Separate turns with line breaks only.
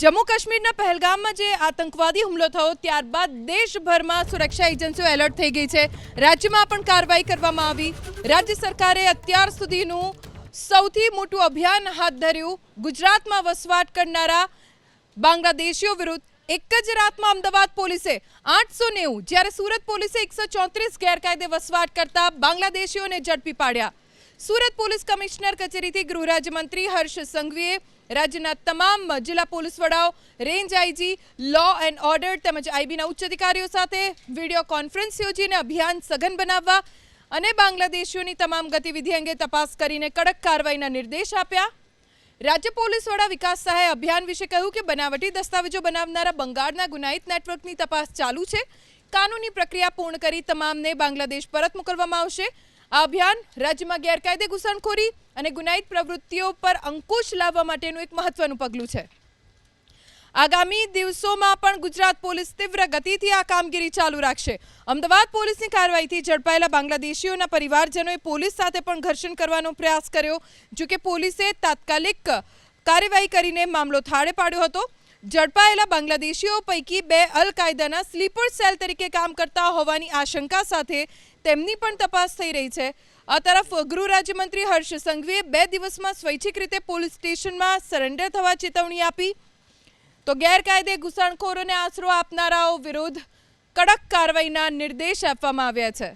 જમ્મુ કાશ્મીરના પહેલગામમાં જે આતંકવાદી હુમલો થયો ત્યારબાદ દેશભરમાં સુરક્ષા એજન્સીઓ એલર્ટ થઈ ગઈ છે। રાજ્યમાં પણ કાર્યવાહી કરવામાં આવી। રાજ્ય સરકારે અત્યાર સુધીનું સૌથી મોટું અભિયાન હાથ ધર્યું। ગુજરાતમાં વસવાટ કરનારા બાંગ્લાદેશીઓ વિરુદ્ધ એક જ રાતમાં અમદાવાદ પોલીસે 890 જ્યારે સુરત પોલીસે 134 ગેરકાયદે વસવાટ કરતા બાંગ્લાદેશીઓને ઝડપી પાડ્યા। સુરત પોલીસ કમિશનર કચેરીથી ગૃહ રાજ્યમંત્રી હર્ષ સંઘવીએ રાજ્યના તમામ જિલ્લા પોલીસ વડાઓ, range IG, law and order તેમજ આઈબીના ઉચ્ચ અધિકારીઓ સાથે વિડીયો કોન્ફરન્સ યોજીને અભિયાન સઘન બનાવવા અને બાંગ્લાદેશીઓની તમામ ગતિવિધિ અંગે તપાસ કરીને કડક કાર્યવાહીના નિર્દેશ આપ્યા। રાજ્ય પોલીસ વડા વિકાસ સહાયે અભિયાન વિશે કહ્યું કે બનાવટી દસ્તાવેજો બનાવનારા બંગાળના ગુનાહિત નેટવર્કની તપાસ ચાલુ છે। કાનૂની પ્રક્રિયા પૂર્ણ કરી તમામને બાંગ્લાદેશ પરત મોકલવામાં આવશે। આ અભિયાન રાજ્યમાં ગેરકાયદે ઘૂસણખોરી અને ગુનાહિત પ્રવૃત્તિઓ પર અંકુશ લાવવા માટેનું એક મહત્વનું પગલું છે। આગામી દિવસોમાં પણ ગુજરાત પોલીસ તીવ્ર ગતિથી આ કામગીરી ચાલુ રાખશે। અમદાવાદ પોલીસની કાર્યવાહીથી ઝડપાયેલા બાંગ્લાદેશીઓના પરિવારજનોએ પોલીસ સાથે પણ ઘર્ષણ કરવાનો પ્રયાસ કર્યો। જો કે પોલીસે તાત્કાલિક કાર્યવાહી કરીને મામલો થાળે પાડ્યો હતો। ઝડપાયેલા બાંગ્લાદેશીઓ પૈકી 2 અલ કાયદાના સ્લીપર સેલ તરીકે કામ કરતા હોવાની આશંકા સાથે તેમની પણ તપાસ થઈ રહી છે। આ તરફ ગૃહ રાજ્યમંત્રી હર્ષ સંઘવીએ 2 દિવસમાં સ્વૈચ્છિક રીતે પોલીસ સ્ટેશનમાં સરેન્ડર થવા ચેતવણી આપી। તો ગેરકાયદે ઘૂસણખોરોને આશરો આપનારાઓ વિરુદ્ધ કડક કાર્યવાહીના નિર્દેશ આપવામાં આવ્યા છે।